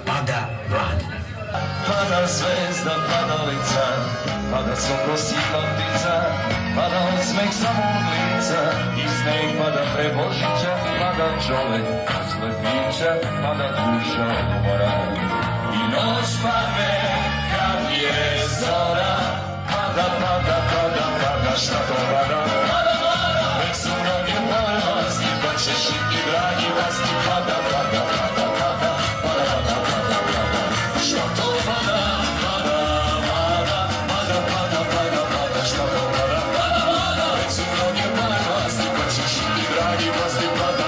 Pada van. Pada zvezda, pada lica, pada sokol sitna ptica, pada osmeh samog lica, i sneg pada pre Božića, pada čovek posle pića, pada duša umora. I noć pade kad je zora, pada, pada, pada, pada, šta to pada? Pada, pada, već su mnogi moje vlasti, pa ćeš i ti dragi vlasti, pada, pada, pada, pada, pada, pada, pada, pada, šta to pada? Pada, pada, pada, pada, pada, pada, šta to pada? Pada, pada, već su mnogi moje vlasti, pa ćeš i ti dragi vlasti, pada.